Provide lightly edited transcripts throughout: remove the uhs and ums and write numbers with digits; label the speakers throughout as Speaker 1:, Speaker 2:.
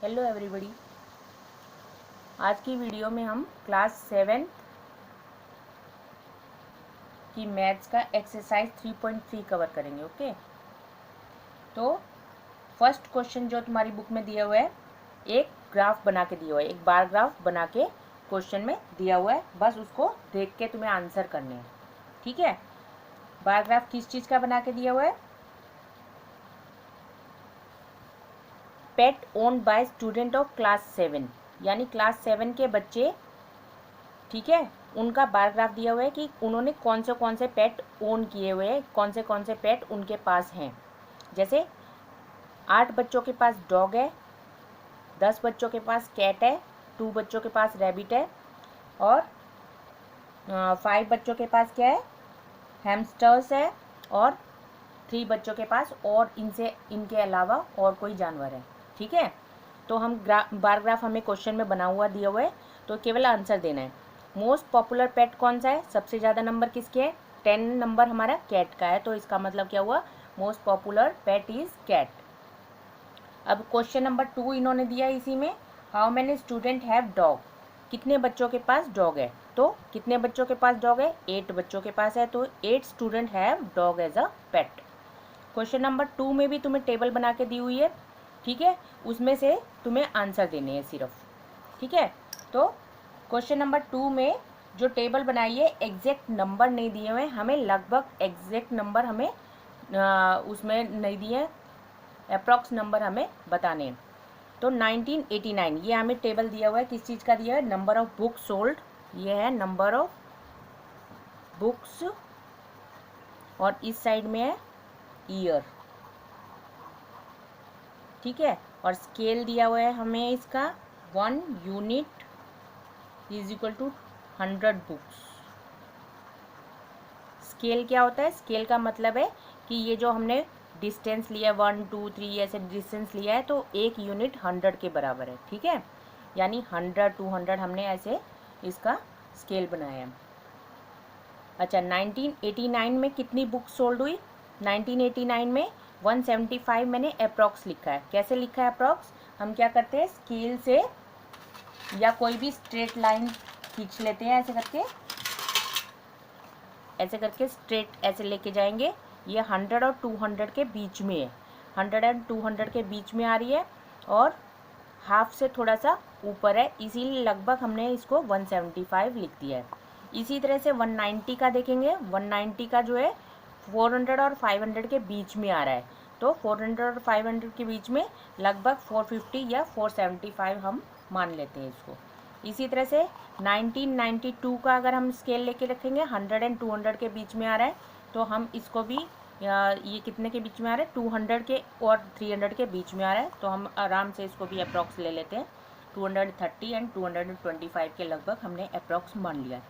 Speaker 1: Hello everybody. आज की video में हम क्लास 7 की मैथ्स का एक्सरसाइज 3.3 कवर करेंगे। ओके, तो फर्स्ट क्वेश्चन जो तुम्हारी बुक में दिया हुआ है, एक ग्राफ बना के दिया हुआ है, एक बार ग्राफ बना के क्वेश्चन में दिया हुआ है। बस उसको देख के तुम्हें आंसर करने हैं। ठीक है, बार ग्राफ किस चीज़ का बना के दिया हुआ है? Pet owned by student of class 7, यानी क्लास 7 के बच्चे, ठीक है, उनका बार ग्राफ दिया हुआ है कि उन्होंने कौन से पेट ओन किए हुए हैं, कौन से पेट उनके पास हैं। जैसे 8 बच्चों के पास डॉग है, 10 बच्चों के पास कैट है, 2 बच्चों के पास रैबिट है, और 5 बच्चों के पास क्या है? हैमस्टर्स है, और 3 बच्चों के पास और इनके अलावा और कोई जानवर है। ठीक है, तो हम बार ग्राफ हमें क्वेश्चन में बना हुआ दिया हुआ है, तो केवल आंसर देना है। मोस्ट पॉपुलर पेट कौन सा है? सबसे ज़्यादा नंबर किसके है? 10 नंबर हमारा कैट का है, तो इसका मतलब क्या हुआ? Most popular pet is cat. अब क्वेश्चन नंबर 2 इन्होंने दिया इसी में, how many student have dog? कितने बच्चों के पास डॉग है? तो कितने बच्चों के पास डॉग है? 8 बच्चों के पास है, तो 8 student have dog as a pet. Question number 2 में भी तुम्हें टेबल बना के दी हुई है, ठीक है, उसमें से तुम्हें आंसर देने हैं सिर्फ। ठीक है, तो क्वेश्चन नंबर 2 में जो टेबल बनाई है, एग्जैक्ट नंबर नहीं दिए हुए, हमें लगभग एग्जैक्ट नंबर हमें उसमें नहीं दिए, अप्रॉक्स नंबर हमें बताने हैं। तो 1989 ये हमें टेबल दिया हुआ है, किस चीज़ का दिया है? नंबर ऑफ बुक्स सोल्ड, ये है नंबर ऑफ बुक्स, और इस साइड में है ईयर। ठीक है, और स्केल दिया हुआ है हमें इसका 1 unit is equal to 100 books. Scale क्या होता है? स्केल का मतलब है कि ये जो हमने डिस्टेंस लिया 1 2 3 ऐसे डिस्टेंस लिया है, तो एक यूनिट 100 के बराबर है। ठीक है, यानी 100 200 हमने ऐसे इसका स्केल बनाया है। अच्छा, 1989 में कितनी बुक्स सोल्ड हुई? 1989 में 175 मैंने अप्रॉक्स लिखा है। कैसे लिखा है अप्रॉक्स? हम क्या करते हैं, स्केल से या कोई भी स्ट्रेट लाइन खींच लेते हैं, ऐसे करके स्ट्रेट ऐसे लेके जाएंगे। ये 100 और 200 के बीच में है, 100 एंड 200 के बीच में आ रही है, और हाफ से थोड़ा सा ऊपर है, इसीलिए लगभग हमने इसको 175 लिख दिया है। इसी तरह से 190 का देखेंगे, 190 का जो है 400 और 500 के बीच में आ रहा है, तो 400 और 500 के बीच में लगभग 450 या 475 हम मान लेते हैं इसको। इसी तरह से 1992 का अगर हम स्केल लेके रखेंगे, 100 एंड 200 के बीच में आ रहा है, तो हम इसको भी ये कितने के बीच में आ रहा है? 200 के और 300 के बीच में आ रहा है, तो हम आराम से इसको भी अप्रॉक्स ले लेते हैं। 230 एंड 225 के लगभग हमने अप्रॉक्स मान लिया है।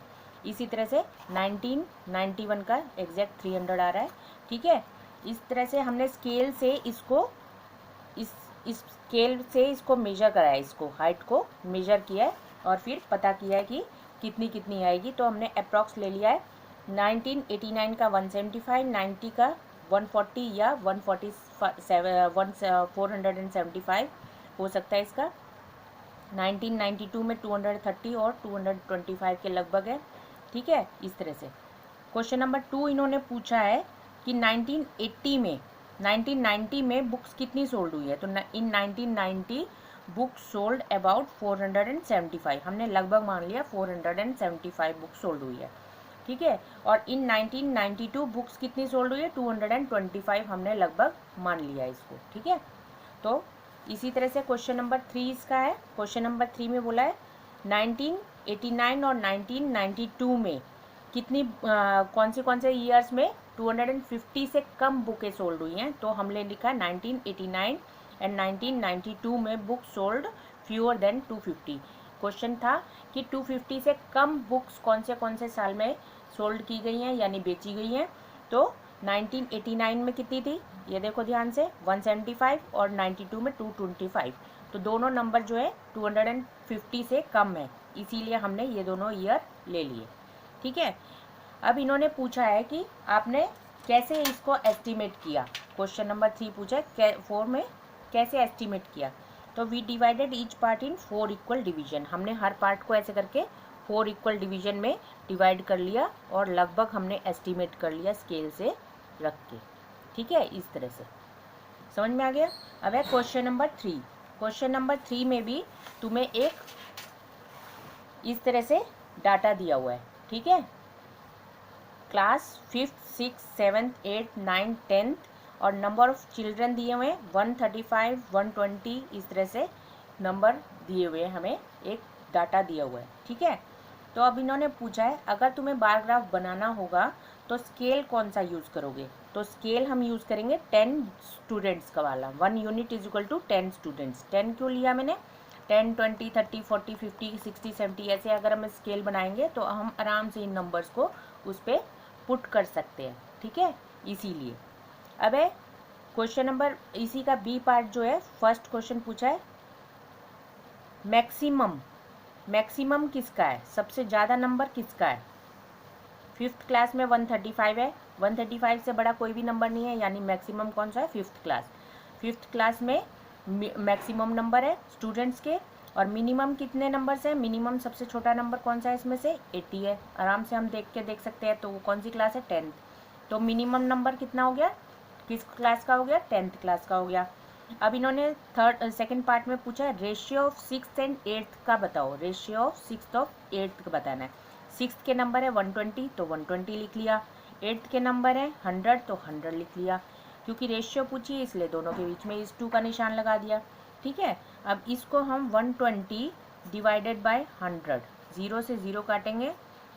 Speaker 1: इसी तरह से 1991 का एग्जैक्ट 300 आ रहा है। ठीक है, इस तरह से हमने स्केल से इसको इस स्केल से इसको मेजर करा है, इसको हाइट को मेजर किया है, और फिर पता किया है कि कितनी कितनी आएगी, तो हमने अप्रॉक्स ले लिया है। 1989 का 175, 90 का 140 या 475 हो सकता है इसका। 1992 में 230 और 225 के लगभग है। ठीक है, इस तरह से। क्वेश्चन नंबर 2 इन्होंने पूछा है कि 1990 में बुक्स कितनी सोल्ड हुई है, तो इन 1990 बुक्स सोल्ड अबाउट 475, हमने लगभग मान लिया 475 बुक्स सोल्ड हुई है। ठीक है, और इन 1992 बुक्स कितनी सोल्ड हुई है? 225 हमने लगभग मान लिया इसको। ठीक है, तो इसी तरह से क्वेश्चन नंबर 3 इसका है। क्वेश्चन नंबर 3 में बोला है 1989 और 1992 में कितनी कौन से ईयर्स में 250 से कम बुकें सोल्ड हुई हैं, तो हमने लिखा 1989 एंड 1992 में book sold fewer than 250। Question था कि 250 से कम बुक्स कौन से साल में सोल्ड की गई हैं यानी बेची गई हैं, तो 1989 में कितनी थी? ये देखो ध्यान से, 175, और 92 में 225, तो दोनों नंबर जो है 250 से कम है, इसीलिए हमने ये दोनों ईयर ले लिए। ठीक है, अब इन्होंने पूछा है कि आपने कैसे इसको एस्टिमेट किया। क्वेश्चन नंबर 3 पूछा है 4 में कैसे एस्टिमेट किया, तो we divided each part in 4 equal division, हमने हर पार्ट को ऐसे करके 4 इक्वल डिवीजन में डिवाइड कर लिया और लगभग हमने एस्टिमेट कर लिया स्केल से रख के, ठीक है। इस तरह से समझ में आ गया। अब है क्वेश्चन नंबर 3। क्वेश्चन नंबर 3 में भी तुम्हें एक इस तरह से डाटा दिया हुआ है, ठीक है। Class 5th 6th 7th 8th 9th 10th और नंबर ऑफ चिल्ड्रन दिए हुए हैं 135 120, इस तरह से नंबर दिए हुए हैं, हमें एक डाटा दिया हुआ है, ठीक है। तो अब इन्होंने पूछा है अगर तुम्हें बार ग्राफ बनाना होगा तो स्केल कौन सा यूज़ करोगे। तो स्केल हम यूज़ करेंगे 10 स्टूडेंट्स का वाला, 1 unit is equal to 10 students. 10 क्यों लिया मैंने, 10 20 30 40 50 60 70 ऐसे अगर हम स्केल बनाएंगे तो हम आराम से इन नंबर्स को उस पर पुट कर सकते हैं, ठीक है, इसीलिए। अब है क्वेश्चन नंबर इसी का बी पार्ट जो है, फर्स्ट क्वेश्चन पूछा है मैक्सिमम, मैक्सिमम किसका है, सबसे ज़्यादा नंबर किसका है। 5th क्लास में 135 है, 135 से बड़ा कोई भी नंबर नहीं है, यानी मैक्सिमम कौन सा है 5th क्लास। 5th क्लास में मैक्सिमम नंबर है स्टूडेंट्स के, और मिनिमम कितने नंबर्स हैं, मिनिमम सबसे छोटा नंबर कौन सा है इसमें से 80 है, आराम से हम देख सकते हैं। तो वो कौन सी क्लास है 10th, तो मिनिमम नंबर कितना हो गया, किस क्लास का हो गया 10th क्लास का हो गया। अब इन्होंने सेकंड पार्ट में पूछा है ratio of 6th and 8th का बताओ, ratio of 6th of 8th का बताना है। 6th के नंबर है 120 तो 120 लिख लिया, 8th के नंबर है 100 तो 100 लिख लिया, क्योंकि रेशियो पूछी है इसलिए दोनों के बीच में इस 2 का निशान लगा दिया, ठीक है। अब इसको हम 120 डिवाइडेड बाय 100, 0 से 0 काटेंगे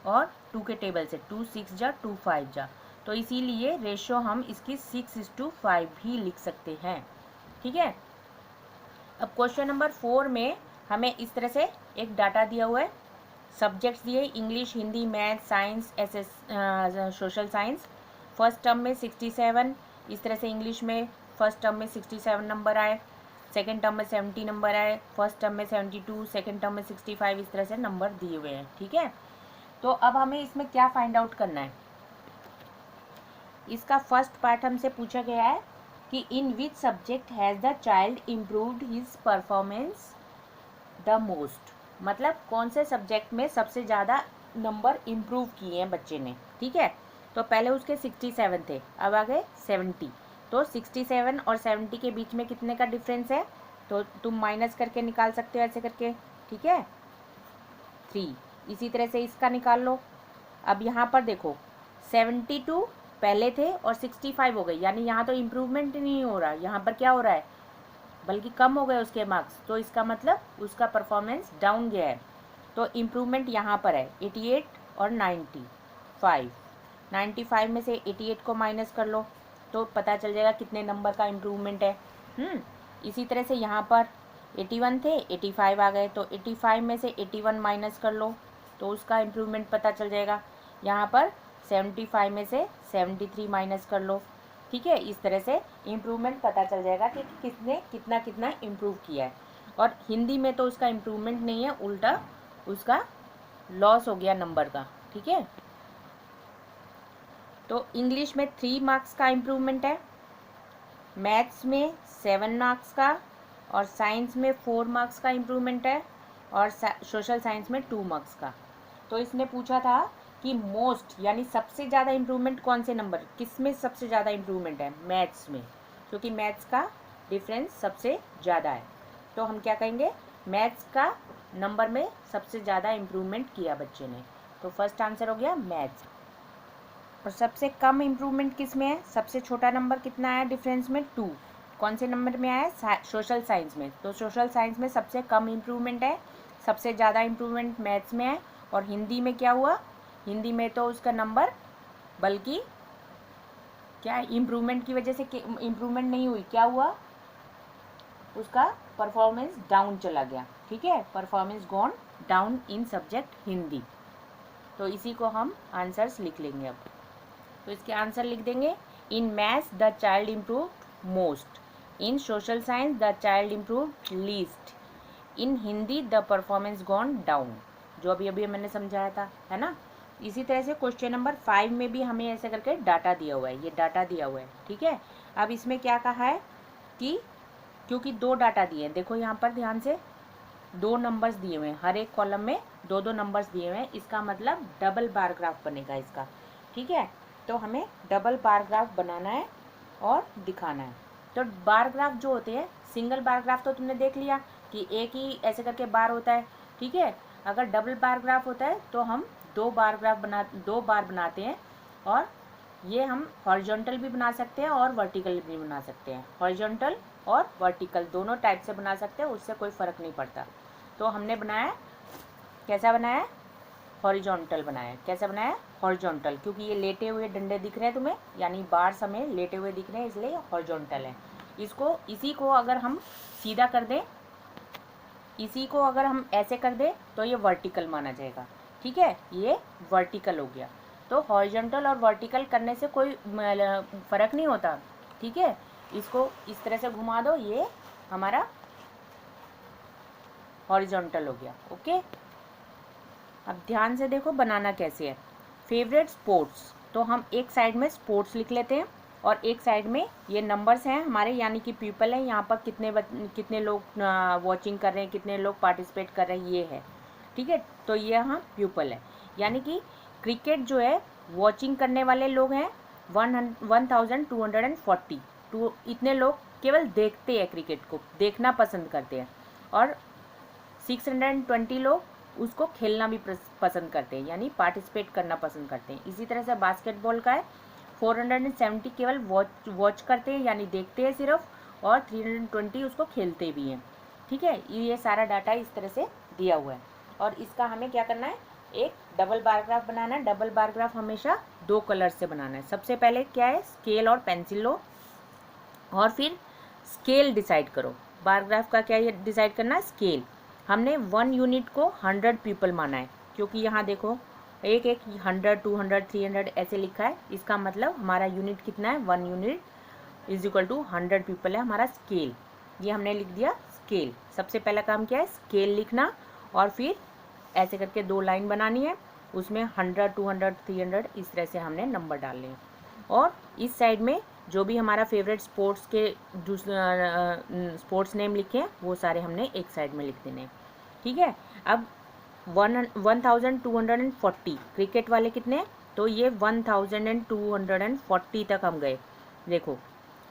Speaker 1: और 2 के टेबल से 2 6 जा 2 5 जा, तो इसीलिए रेशियो हम इसकी 6:5 भी लिख सकते हैं, ठीक है। अब क्वेश्चन नंबर 4 में हमें इस तरह से एक डाटा दिया हुआ है, सब्जेक्ट्स दिए English Hindi math science social science. First term में 67, इस तरह से इंग्लिश में फर्स्ट टर्म में 67 नंबर आए, सेकेंड टर्म में 70 नंबर आए, फर्स्ट टर्म में 72, सेकेंड टर्म में 65, इस तरह से नंबर दिए हुए हैं, ठीक है। तो अब हमें इसमें क्या फाइंड आउट करना है, इसका फर्स्ट पार्ट हमसे पूछा गया है कि in which subject has the child improved his performance the most, मतलब कौन से सब्जेक्ट में सबसे ज़्यादा नंबर इम्प्रूव किए हैं बच्चे ने, ठीक है। तो पहले उसके 67 थे, अब आ गए 70, तो 67 और 70 के बीच में कितने का डिफरेंस है, तो तुम माइनस करके निकाल सकते हो ऐसे करके, ठीक है 3। इसी तरह से इसका निकाल लो। अब यहाँ पर देखो 72 पहले थे और 65 हो गई, यानी यहाँ तो इम्प्रूवमेंट नहीं हो रहा, यहाँ पर क्या हो रहा है बल्कि कम हो गए उसके मार्क्स, तो इसका मतलब उसका परफॉर्मेंस डाउन गया है। तो इम्प्रूवमेंट यहाँ पर है 88 और 95, 95 में से 88 को माइनस कर लो तो पता चल जाएगा कितने नंबर का इम्प्रूवमेंट है। इसी तरह से यहाँ पर 81 थे 85 आ गए, तो 85 में से 81 माइनस कर लो तो उसका इम्प्रूवमेंट पता चल जाएगा। यहाँ पर 75 में से 73 माइनस कर लो, ठीक है। इस तरह से इम्प्रूवमेंट पता चल जाएगा कि किसने कितना कितना इम्प्रूव किया है। और हिंदी में तो उसका इम्प्रूवमेंट नहीं है, उल्टा उसका लॉस हो गया नंबर का, ठीक है। तो इंग्लिश में 3 मार्क्स का इम्प्रूवमेंट है, मैथ्स में 7 मार्क्स का, और साइंस में 4 मार्क्स का इम्प्रूवमेंट है, और सोशल साइंस में 2 मार्क्स का। तो इसने पूछा था कि मोस्ट यानी सबसे ज़्यादा इम्प्रूवमेंट कौन से नंबर, किस में सबसे ज़्यादा इम्प्रूवमेंट है, मैथ्स में, क्योंकि मैथ्स का डिफरेंस सबसे ज़्यादा है। तो हम क्या कहेंगे, मैथ्स का नंबर में सबसे ज़्यादा इम्प्रूवमेंट किया बच्चे ने, तो फर्स्ट आंसर हो गया मैथ्स। और सबसे कम इम्प्रूवमेंट किस में है, सबसे छोटा नंबर कितना आया डिफरेंस में 2, कौन से नंबर में आया, सोशल साइंस में। तो सोशल साइंस में सबसे कम इम्प्रूवमेंट है, सबसे ज़्यादा इम्प्रूवमेंट मैथ्स में है। और हिंदी में क्या हुआ, हिंदी में तो उसका नंबर बल्कि क्या इम्प्रूवमेंट की वजह से इम्प्रूवमेंट नहीं हुई, क्या हुआ उसका परफॉर्मेंस डाउन चला गया, ठीक है, performance gone down in subject Hindi. तो इसी को हम आंसर्स लिख लेंगे। अब तो इसके आंसर लिख देंगे, in maths the child improve most, in social science the child improve least, in Hindi the performance gone down, जो अभी अभी मैंने समझाया था, है ना। इसी तरह से क्वेश्चन नंबर 5 में भी हमें ऐसे करके डाटा दिया हुआ है, ये डाटा दिया हुआ है, ठीक है। अब इसमें क्या कहा है कि क्योंकि दो डाटा दिए हैं, देखो यहाँ पर ध्यान से दो नंबर्स दिए हुए हैं, हर एक कॉलम में दो दो नंबर्स दिए हुए हैं, इसका मतलब डबल बार ग्राफ बनेगा इसका। ठीक है, तो हमें डबल बार ग्राफ बनाना है और दिखाना है। तो बार ग्राफ जो होते हैं, सिंगल बार ग्राफ तो तुमने देख लिया कि एक ही ऐसे करके बार होता है। ठीक है, अगर डबल बार ग्राफ होता है तो हम दो बार बनाते हैं, और ये हम हॉरिजॉन्टल भी बना सकते हैं और वर्टिकल भी बना सकते हैं। हॉरिजॉन्टल और वर्टिकल दोनों टाइप से बना सकते हैं, उससे कोई फ़र्क नहीं पड़ता। तो हमने बनाया, कैसा बनाया? हॉरिजॉन्टल बनाया। कैसा बनाया? हॉरिजॉन्टल, क्योंकि ये लेटे हुए डंडे दिख रहे हैं तुम्हें, यानी बार्स हमें लेटे हुए दिख रहे हैं, इसलिए हॉरिजॉन्टल है। इसी को अगर हम सीधा कर दें, इसी को अगर हम ऐसे कर दें तो ये वर्टिकल माना जाएगा। ठीक है, ये वर्टिकल हो गया। तो हॉरिजॉन्टल और वर्टिकल करने से कोई फ़र्क नहीं होता। ठीक है, इसको इस तरह से घुमा दो, ये हमारा हॉरिजॉन्टल हो गया। ओके, अब ध्यान से देखो बनाना कैसे है। फेवरेट स्पोर्ट्स, तो हम एक साइड में स्पोर्ट्स लिख लेते हैं और एक साइड में ये नंबर्स हैं हमारे, यानी कि पीपल है, यहाँ पर कितने लोग वॉचिंग कर रहे हैं, कितने लोग पार्टिसिपेट कर रहे हैं, ये है। ठीक है, तो ये यहाँ प्यूपल है, यानी कि क्रिकेट जो है वॉचिंग करने वाले लोग हैं 1240। तो इतने लोग केवल देखते हैं, क्रिकेट को देखना पसंद करते हैं, और 620 लोग उसको खेलना भी पसंद करते हैं, यानी पार्टिसिपेट करना पसंद करते हैं। इसी तरह से बास्केटबॉल का है 470 केवल वॉच करते हैं, यानी देखते हैं सिर्फ, और 320 उसको खेलते भी हैं। ठीक है, ये सारा डाटा इस तरह से दिया हुआ है, और इसका हमें क्या करना है? एक डबल बार ग्राफ बनाना है। डबल बार ग्राफ हमेशा दो कलर से बनाना है। सबसे पहले क्या है? स्केल और पेंसिल लो, और फिर स्केल डिसाइड करो। बार ग्राफ का क्या डिसाइड करना है? स्केल। हमने 1 यूनिट को 100 पीपल माना है, क्योंकि यहाँ देखो एक 100, 200, 300 ऐसे लिखा है, इसका मतलब हमारा यूनिट कितना है? 1 unit is equal to 100 people है हमारा स्केल। ये हमने लिख दिया स्केल। सबसे पहला काम क्या है? स्केल लिखना, और फिर ऐसे करके दो लाइन बनानी है, उसमें 100, 200, 300 इस तरह से हमने नंबर डालने हैं। और इस साइड में जो भी हमारा फेवरेट स्पोर्ट्स के स्पोर्ट्स नेम लिखे हैं वो सारे हमने एक साइड में लिख देने हैं। ठीक है, अब 1240 क्रिकेट वाले कितने? तो ये 1240 तक हम गए। देखो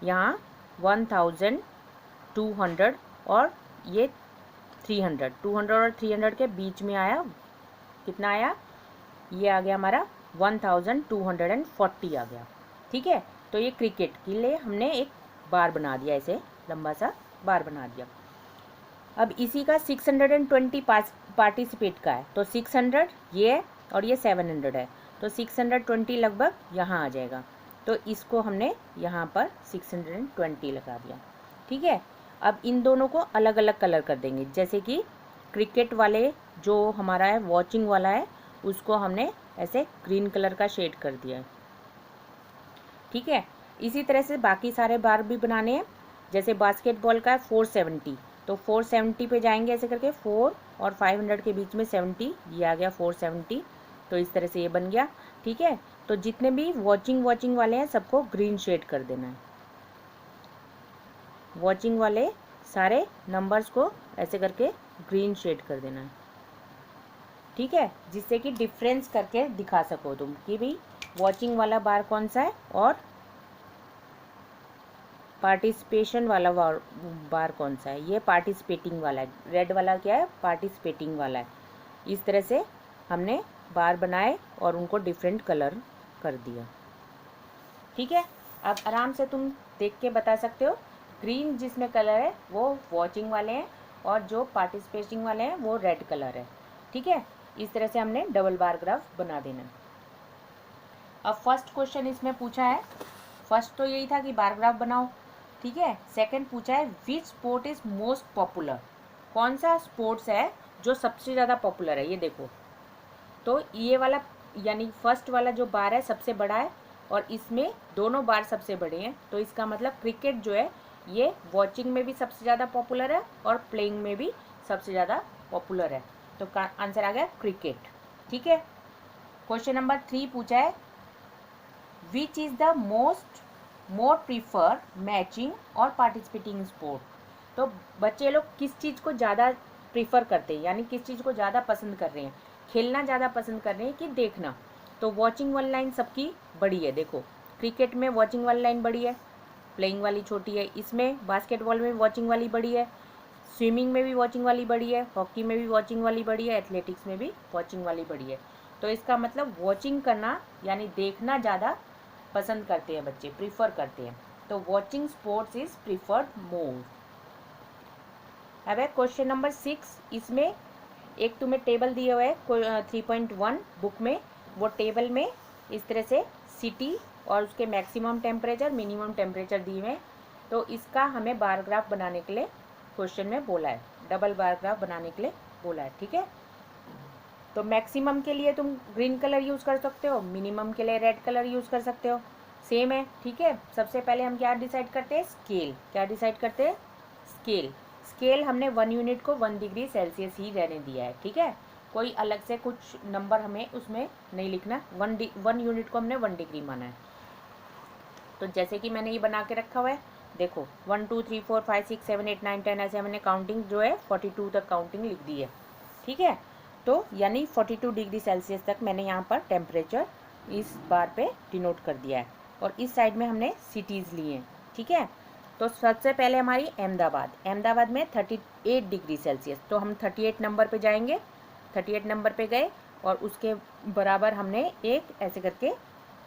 Speaker 1: यहाँ 1200 और ये 300, 200 और 300 के बीच में आया, कितना आया? ये आ गया हमारा 1240 आ गया। ठीक है, तो ये क्रिकेट के लिए हमने एक बार बना दिया, ऐसे लंबा सा बार बना दिया। अब इसी का 620 पार्टिसिपेट का है, तो 600 ये है और ये 700 है, तो 620 लगभग यहाँ आ जाएगा। तो इसको हमने यहाँ पर 620 लगा दिया। ठीक है, अब इन दोनों को अलग अलग कलर कर देंगे, जैसे कि क्रिकेट वाले जो हमारा है वॉचिंग वाला है, उसको हमने ऐसे ग्रीन कलर का शेड कर दिया है। ठीक है, इसी तरह से बाकी सारे बार भी बनाने हैं। जैसे बास्केटबॉल का है 470, तो 470 पे जाएंगे ऐसे करके, 4 और 500 के बीच में 70, ये आ गया 470। तो इस तरह से ये बन गया। ठीक है, तो जितने भी वॉचिंग वाले हैं सबको ग्रीन शेड कर देना है। वॉचिंग वाले सारे नंबर्स को ऐसे करके ग्रीन शेड कर देना है। ठीक है, जिससे कि डिफरेंस करके दिखा सको तुम कि भाई वॉचिंग वाला बार कौन सा है और पार्टिसिपेशन वाला बार कौन सा है। ये पार्टिसिपेटिंग वाला है, रेड वाला क्या है? पार्टिसिपेटिंग वाला है। इस तरह से हमने बार बनाए और उनको डिफरेंट कलर कर दिया। ठीक है, अब आराम से तुम देख के बता सकते हो। ग्रीन जिसमें कलर है वो वॉचिंग वाले हैं, और जो पार्टिसिपेटिंग वाले हैं वो रेड कलर है। ठीक है, इस तरह से हमने डबल बार ग्राफ बना देना। अब फर्स्ट क्वेश्चन इसमें पूछा है, फर्स्ट तो यही था कि बार ग्राफ बनाओ। ठीक है, सेकंड पूछा है which sport is most popular, कौन सा स्पोर्ट्स है जो सबसे ज़्यादा पॉपुलर है। ये देखो, तो ये वाला यानी फर्स्ट वाला जो बार है सबसे बड़ा है, और इसमें दोनों बार सबसे बड़े हैं, तो इसका मतलब क्रिकेट जो है ये वॉचिंग में भी सबसे ज़्यादा पॉपुलर है और प्लेइंग में भी सबसे ज़्यादा पॉपुलर है। तो आंसर आ गया क्रिकेट। ठीक है, क्वेश्चन नंबर 3 पूछा है which is the more prefer matching और पार्टिसिपेटिंग स्पोर्ट, तो बच्चे लोग किस चीज़ को ज़्यादा प्रीफर करते हैं, यानी किस चीज़ को ज़्यादा पसंद कर रहे हैं, खेलना ज़्यादा पसंद कर रहे हैं कि देखना। तो वॉचिंग वाली लाइन सबकी बड़ी है। देखो क्रिकेट में वॉचिंग वाली लाइन बड़ी है, प्लेइंग वाली छोटी है। इसमें बास्केटबॉल में वॉचिंग वाली बड़ी है, स्विमिंग में भी वॉचिंग वाली बड़ी है, हॉकी में भी वॉचिंग वाली बड़ी है, एथलेटिक्स में भी वॉचिंग वाली बड़ी है। तो इसका मतलब वॉचिंग करना यानी देखना ज़्यादा पसंद करते हैं बच्चे, प्रीफर करते हैं। तो वॉचिंग स्पोर्ट्स इज प्रीफर्ड मोर। अब है क्वेश्चन नंबर 6। इसमें एक तुम्हें टेबल दिया हुआ है 3.1 बुक में। वो टेबल में इस तरह से सिटी और उसके मैक्सिमम टेम्परेचर मिनिमम टेम्परेचर दिए हुए हैं। तो इसका हमें बार ग्राफ बनाने के लिए क्वेश्चन में बोला है, डबल बार ग्राफ बनाने के लिए बोला है। ठीक है, तो मैक्सिमम के लिए तुम ग्रीन कलर यूज़ कर सकते हो, मिनिमम के लिए रेड कलर यूज़ कर सकते हो, सेम है। ठीक है, सबसे पहले हम क्या डिसाइड करते हैं, स्केल। क्या डिसाइड करते हैं, स्केल। स्केल हमने 1 यूनिट को 1 डिग्री सेल्सियस ही रहने दिया है। ठीक है, कोई अलग से कुछ नंबर हमें उसमें नहीं लिखना, 1 यूनिट को हमने 1 डिग्री माना है। तो जैसे कि मैंने ये बना के रखा हुआ है, देखो 1 2 3 4 5 6 7 8 9 10 ऐसे हमने काउंटिंग जो है 42 तक काउंटिंग लिख दी है। ठीक है, तो यानी 42 डिग्री सेल्सियस तक मैंने यहाँ पर टेम्परेचर इस बार पे डिनोट कर दिया है। और इस साइड में हमने सिटीज़ लिए हैं। ठीक है, तो सबसे पहले हमारी अहमदाबाद। अहमदाबाद में 38 डिग्री सेल्सियस, तो हम 38 नंबर पे जाएंगे। 38 नंबर पे गए और उसके बराबर हमने एक ऐसे करके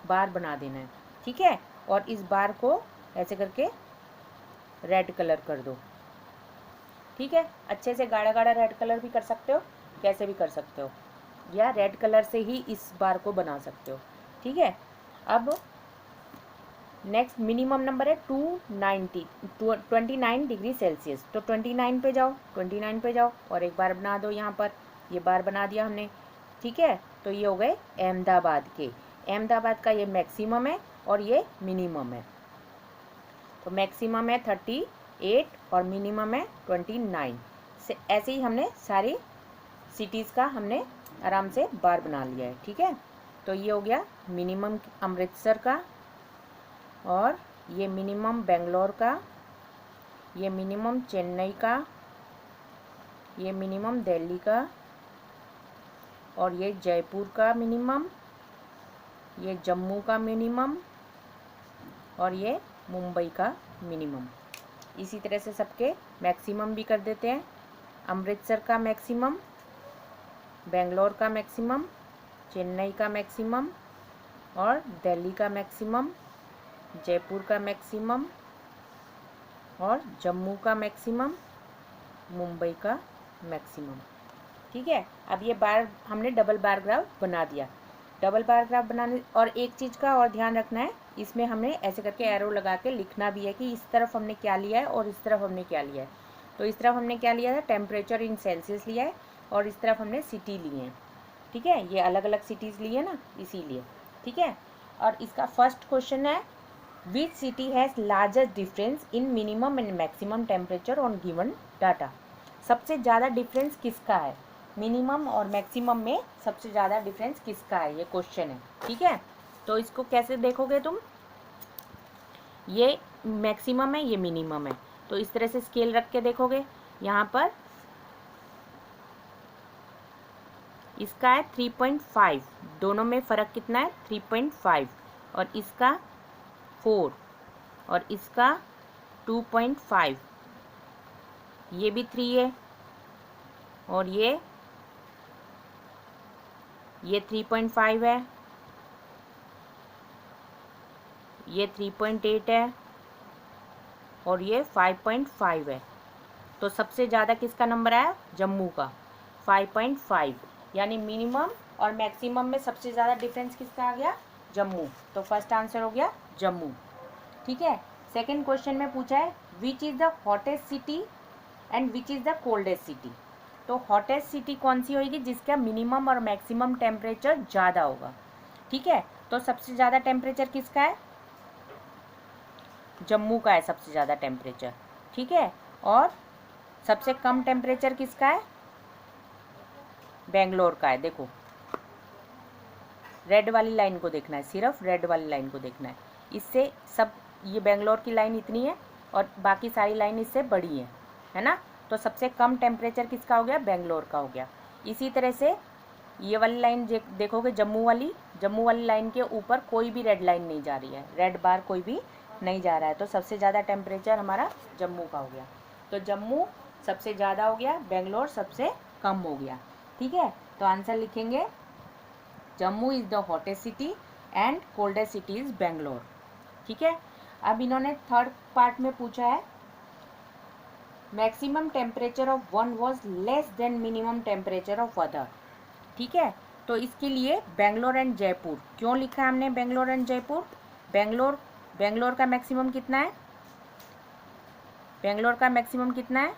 Speaker 1: बार बना देना है। ठीक है, और इस बार को ऐसे करके रेड कलर कर दो। ठीक है, अच्छे से गाढ़ा गाढ़ा रेड कलर भी कर सकते हो, कैसे भी कर सकते हो, या रेड कलर से ही इस बार को बना सकते हो। ठीक है, अब नेक्स्ट मिनिमम नंबर है 29 डिग्री सेल्सियस। तो 29 पे जाओ, 29 पे जाओ और एक बार बना दो। यहाँ पर ये बार बना दिया हमने। ठीक है, तो ये हो गए अहमदाबाद के। अहमदाबाद का ये मैक्सिमम है और ये मिनिमम है। तो मैक्सिमम है 38 और मिनिमम है 29 से। ऐसे ही हमने सारी सिटीज़ का हमने आराम से बार बना लिया है। ठीक है, तो ये हो गया मिनिमम अमृतसर का, और ये मिनिमम बेंगलोर का, ये मिनिमम चेन्नई का, ये मिनिमम दिल्ली का, और ये जयपुर का मिनिमम, ये जम्मू का मिनिमम, और ये मुंबई का मिनिमम। इसी तरह से सबके मैक्सिमम भी कर देते हैं। अमृतसर का मैक्सिमम, बेंगलोर का मैक्सिमम, चेन्नई का मैक्सिमम, और दिल्ली का मैक्सिमम, जयपुर का मैक्सिमम, और जम्मू का मैक्सिमम, मुंबई का मैक्सिमम। ठीक है, अब ये बार हमने डबल बार ग्राफ बना दिया। डबल बार ग्राफ बनाने और एक चीज़ का और ध्यान रखना है, इसमें हमने ऐसे करके एरो लगा के लिखना भी है कि इस तरफ हमने क्या लिया है और इस तरफ हमने क्या लिया है। तो इस तरफ हमने क्या लिया है, टेम्परेचर इन सेल्सियस लिया है, और इस तरफ हमने सिटी लिए हैं। ठीक है, ये अलग अलग सिटीज़ लिए ना, इसीलिए। ठीक है, और इसका फर्स्ट क्वेश्चन है, which city has largest difference in minimum and maximum temperature on given data. सबसे ज़्यादा डिफरेंस किसका है, मिनिमम और मैक्सिमम में सबसे ज़्यादा डिफरेंस किसका है, ये क्वेश्चन है। ठीक है, तो इसको कैसे देखोगे तुम, ये मैक्सिमम है ये मिनिमम है, तो इस तरह से स्केल रख के देखोगे। यहाँ पर इसका है 3.5, दोनों में फ़र्क कितना है 3.5, और इसका 4, और इसका 2.5, ये भी 3 है, और ये 3.5 है, ये 3.8 है, और ये 5.5 है। तो सबसे ज़्यादा किसका नंबर आया, जम्मू का 5.5, यानी मिनिमम और मैक्सिमम में सबसे ज़्यादा डिफरेंस किसका आ गया, जम्मू। तो फर्स्ट आंसर हो गया जम्मू। ठीक है, सेकंड क्वेश्चन में पूछा है, which is the hottest city and which is the coldest city. तो हॉटेस्ट सिटी कौन सी होगी, जिसका मिनिमम और मैक्सिमम टेम्परेचर ज़्यादा होगा। ठीक है, तो सबसे ज़्यादा टेम्परेचर किसका है, जम्मू का है सबसे ज़्यादा टेम्परेचर। ठीक है, और सबसे कम टेम्परेचर किसका है, बेंगलोर का है। देखो रेड वाली लाइन को देखना है, सिर्फ रेड वाली लाइन को देखना है। इससे सब ये बेंगलोर की लाइन इतनी है और बाकी सारी लाइन इससे बड़ी है। है ना। तो सबसे कम टेम्परेचर किसका हो गया, बेंगलोर का हो गया। इसी तरह से ये वाली लाइन देखोगे, जम्मू वाली लाइन के ऊपर कोई भी रेड लाइन नहीं जा रही है, रेड बार कोई भी नहीं जा रहा है। तो सबसे ज़्यादा टेम्परेचर हमारा जम्मू का हो गया। तो जम्मू सबसे ज़्यादा हो गया, बेंगलोर सबसे कम हो गया। ठीक है, तो आंसर लिखेंगे Jammu is the hottest city and coldest city is Bangalore. ठीक है, अब इन्होंने थर्ड पार्ट में पूछा है maximum temperature of one was less than minimum temperature of other. ठीक है, तो इसके लिए बेंगलोर एंड जयपुर क्यों लिखा है हमने, बेंगलोर एंड जयपुर। बेंगलोर का मैक्सिमम कितना है, बेंगलोर का मैक्सिमम कितना है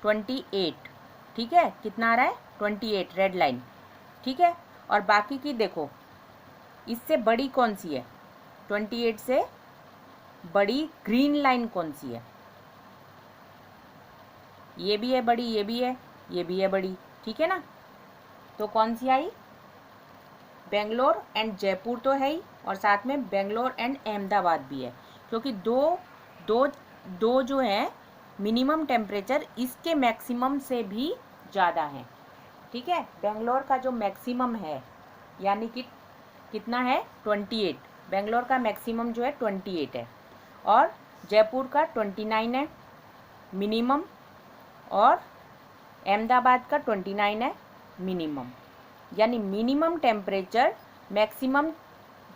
Speaker 1: 28। ठीक है, कितना आ रहा है 28, रेड लाइन। ठीक है, और बाकी की देखो इससे बड़ी कौन सी है, 28 से बड़ी ग्रीन लाइन कौन सी है, ये भी है बड़ी, ये भी है, ये भी है बड़ी। ठीक है ना, तो कौन सी आई, बेंगलोर एंड जयपुर तो है ही, और साथ में बेंगलोर एंड अहमदाबाद भी है, क्योंकि दो जो है मिनिमम टेम्परेचर इसके मैक्सिमम से भी ज़्यादा है। ठीक है, बेंगलोर का जो मैक्सिमम है यानी कि कितना है 28, बेंगलोर का मैक्सिमम जो है 28 है, और जयपुर का 29 है मिनिमम, और अहमदाबाद का 29 है मिनिमम। यानी मिनिमम टेम्परेचर मैक्सिमम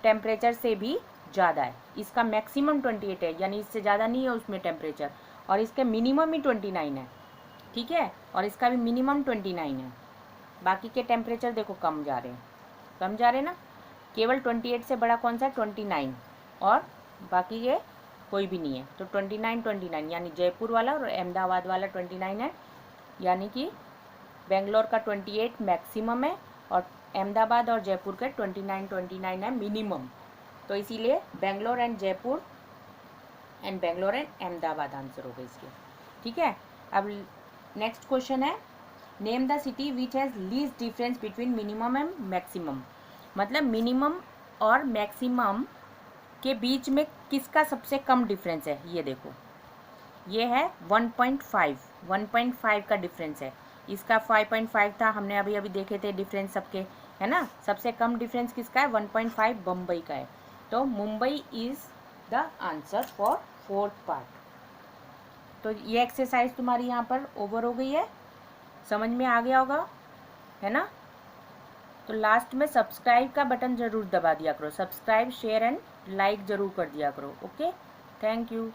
Speaker 1: टेम्परेचर से भी ज़्यादा है। इसका मैक्सिमम 28 है, यानी इससे ज़्यादा नहीं है उसमें टेम्परेचर, और इसके मिनिमम ही 29 है। ठीक है, और इसका भी मिनिमम 29 है। बाकी के टेम्परेचर देखो कम जा रहे हैं, कम जा रहे हैं ना, केवल 28 से बड़ा कौन सा है 29, और बाकी के कोई भी नहीं है। तो 29 यानी जयपुर वाला और अहमदाबाद वाला 29 है, यानी कि बेंगलोर का 28 मैक्सिमम है और अहमदाबाद और जयपुर के 29 है मिनिमम। तो इसीलिए Bangalore and Jaipur and Bangalore and Ahmedabad answer होगा इसके। ठीक है, अब नेक्स्ट क्वेश्चन है name the city which has least difference between minimum and maximum. मतलब मिनिमम और मैक्सिमम के बीच में किसका सबसे कम डिफरेंस है, ये देखो ये है 1.5 का डिफरेंस है, इसका 5.5 था, हमने अभी अभी देखे थे डिफरेंस सबके, है ना। सबसे कम डिफरेंस किसका है 1.5 मुंबई का है। तो Mumbai is the answer for fourth part. तो ये एक्सरसाइज तुम्हारी यहाँ पर ओवर हो गई है, समझ में आ गया होगा, है ना। तो लास्ट में सब्सक्राइब का बटन ज़रूर दबा दिया करो, सब्सक्राइब शेयर एंड लाइक ज़रूर कर दिया करो। Okay, thank you.